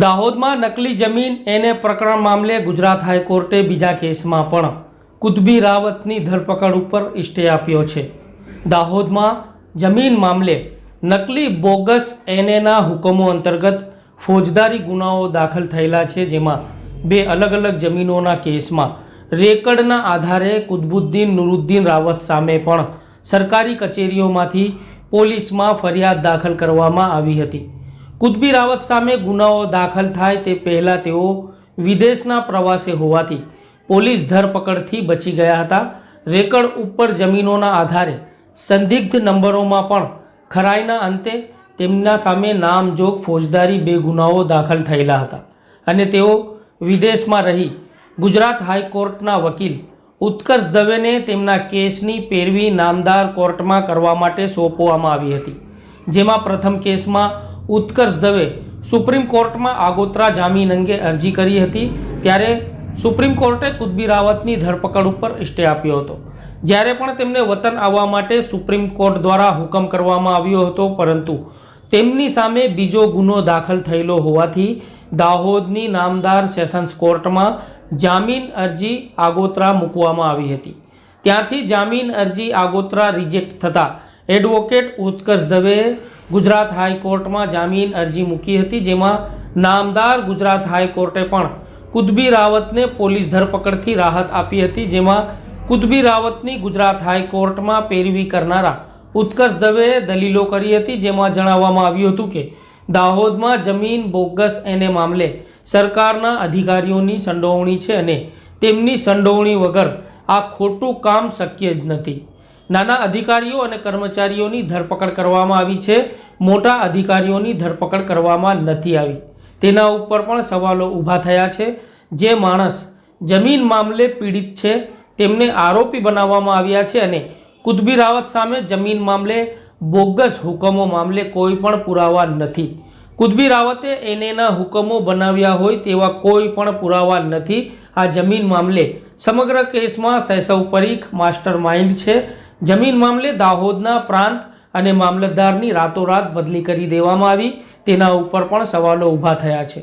દાહોદમાં નકલી જમીન એને પ્રકરણ મામલે ગુજરાત હાઈકોર્ટે બીજા કેસમાં પણ કુતબી રાવતની ધરપકડ ઉપર સ્ટે આપ્યો છે। દાહોદમાં જમીન મામલે નકલી બોગસ એનએના હુકમો અંતર્ગત ફોજદારી ગુનાઓ દાખલ થયેલા છે, જેમાં બે અલગ અલગ જમીનોના કેસમાં રેકર્ડના આધારે કુતબુદ્દીન નુરુદ્દીન રાવત સામે પણ સરકારી કચેરીઓમાંથી પોલીસમાં ફરિયાદ દાખલ કરવામાં આવી હતી। કુતબી રાવત સામે ગુનાઓ દાખલ થાય તે પહેલાં તેઓ વિદેશના પ્રવાસે હોવાથી પોલીસ ધરપકડથી બચી ગયા હતા। રેકર્ડ ઉપર જમીનોના આધારે સંદિગ્ધ નંબરોમાં પણ ખરાઈના અંતે તેમના સામે નામજોગ ફોજદારી બે ગુનાઓ દાખલ થયેલા હતા અને તેઓ વિદેશમાં રહી ગુજરાત હાઈકોર્ટના વકીલ ઉત્કર્ષ દવેને તેમના કેસની પેરવી નામદાર કોર્ટમાં કરવા માટે સોંપવામાં આવી હતી, જેમાં પ્રથમ કેસમાં ઉત્કર્ષ દવે સુપ્રીમ કોર્ટમાં આગોતરા જામીન અંગે અરજી કરી હતી। ત્યારે સુપ્રીમ કોર્ટે કુતબી રાવતની ધરપકડ ઉપર સ્ટે આપ્યો હતો, જ્યારે પણ તેમને વતન આવવા માટે સુપ્રીમ કોર્ટ દ્વારા હુકમ કરવામાં આવ્યો હતો, પરંતુ તેમની સામે બીજો ગુનો દાખલ થયેલો હોવાથી દાહોદની નામદાર સેશન્સ કોર્ટમાં જામીન અરજી આગોતરા મૂકવામાં આવી હતી। ત્યાંથી જામીન અરજી આગોતરા રિજેક્ટ થતાં એડવોકેટ ઉત્કર્ષ દવેએ ગુજરાત હાઈકોર્ટમાં જામીન અરજી મૂકી હતી, જેમાં નામદાર ગુજરાત હાઈકોર્ટે પણ કુતબી રાવતને પોલીસ ધરપકડથી રાહત આપી હતી, જેમાં કુતબી રાવતની ગુજરાત હાઈકોર્ટમાં પેરવી કરનારા ઉત્કર્ષ દવેએ દલીલો કરી હતી, જેમાં જણાવવામાં આવ્યું હતું કે દાહોદમાં જમીન બોગસ એને મામલે સરકારના અધિકારીઓની સંડોવણી છે અને તેમની સંડોવણી વગર આ ખોટું કામ શક્ય જ નથી। નાના અધિકારીઓ અને કર્મચારીઓની ધરપકડ કરવામાં આવી છે, મોટા અધિકારીઓની ધરપકડ કરવામાં નથી આવી। તેના ઉપર પણ સવાલો ઊભા થયા છે। જે માણસ જમીન મામલે પીડિત છે તેમને આરોપી બનાવવામાં આવ્યા છે અને કુતબી રાવત સામે જમીન મામલે બોગસ હુકમો મામલે કોઈ પણ પુરાવા નથી। કુતબી રાવતે એનેના હુકમો બનાવ્યા હોય તેવા કોઈ પણ પુરાવા નથી। આ જમીન મામલે સમગ્ર કેસમાં સૈસવ પરીખ માસ્ટર માઇન્ડ છે। જમીન મામલે દાહોદના પ્રાંત અને મામલતદારની રાતોરાત બદલી કરી દેવામાં આવી, તેના ઉપર પણ સવાલો ઊભા થયા છે।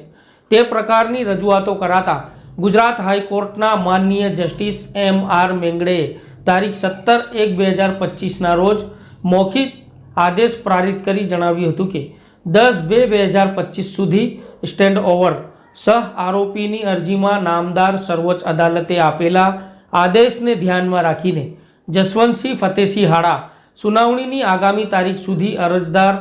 તે પ્રકારની રજૂઆતો કરાતા ગુજરાત હાઈકોર્ટના માનનીય જસ્ટિસ M.R. મેંગડેએ તારીખ 17/1/2025ના રોજ મૌખિક આદેશ પારિત કરી જણાવ્યું હતું કે 10/2/2025 સુધી સ્ટેન્ડ ઓવર સહ આરોપીની અરજીમાં નામદાર સર્વોચ્ચ અદાલતે આપેલા આદેશને ધ્યાનમાં રાખીને જસવંતસિંહ ફતેસિંહ હાડા સુનાવણીની આગામી તારીખ સુધી અરજદાર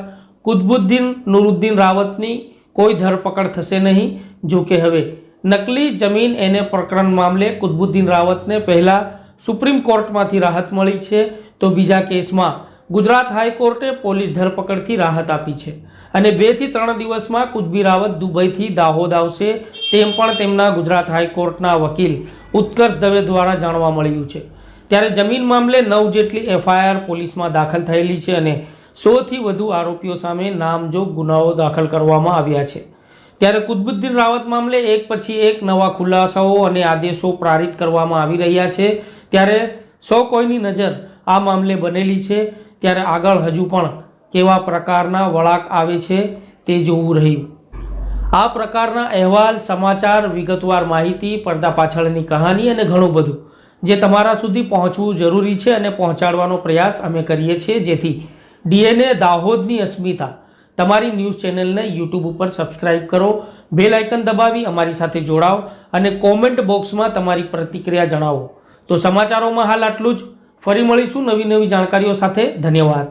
કુતબુદ્દીન નુરુદ્દીન રાવતની કોઈ ધરપકડ થશે નહીં। જો કે હવે નકલી જમીન એને પ્રકરણ મામલે કુતબુદ્દીન રાવતને પહેલાં સુપ્રીમ કોર્ટમાંથી રાહત મળી છે, તો બીજા કેસમાં ગુજરાત હાઈકોર્ટે પોલીસ ધરપકડથી રાહત આપી છે અને 2 થી 3 દિવસમાં કુતબી રાવત દુબઈથી દાહોદ આવશે, તેમ પણ તેમના ગુજરાત હાઈકોર્ટના વકીલ ઉત્કર્ષ દવે દ્વારા જાણવા મળ્યું છે। ત્યારે જમીન મામલે 9 જેટલી FIR પોલીસમાં દાખલ થયેલી છે અને 100થી વધુ આરોપીઓ સામે નામજોગ ગુનાઓ દાખલ કરવામાં આવ્યા છે। ત્યારે કુતબુદ્દીન રાવત મામલે એક પછી એક નવા ખુલાસાઓ અને આદેશો પારિત કરવામાં આવી રહ્યા છે। ત્યારે સૌ કોઈની નજર આ મામલે બનેલી છે। ત્યારે આગળ હજુ પણ કેવા પ્રકારના વળાંક આવે છે તે જોવું રહ્યું। આ પ્રકારના અહેવાલ, સમાચાર, વિગતવાર માહિતી, પડદા પાછળની કહાની અને ઘણું બધું જે તમારા સુધી પહોંચવું જરૂરી છે અને પહોંચાડવાનો પ્રયાસ અમે કરીએ છીએ, જેથી DNA દાહોદની અસ્મિતા તમારી ન્યૂઝ ચેનલને YouTube ઉપર સબસ્ક્રાઇબ કરો, બેલ આઇકન દબાવી અમારી સાથે જોડાઓ અને કોમેન્ટ બોક્સમાં તમારી પ્રતિક્રિયા જણાવો। તો સમાચારોમાં હાલ આટલું જ। ફરી મળીશું નવી જાણકારીઓ સાથે। ધન્યવાદ।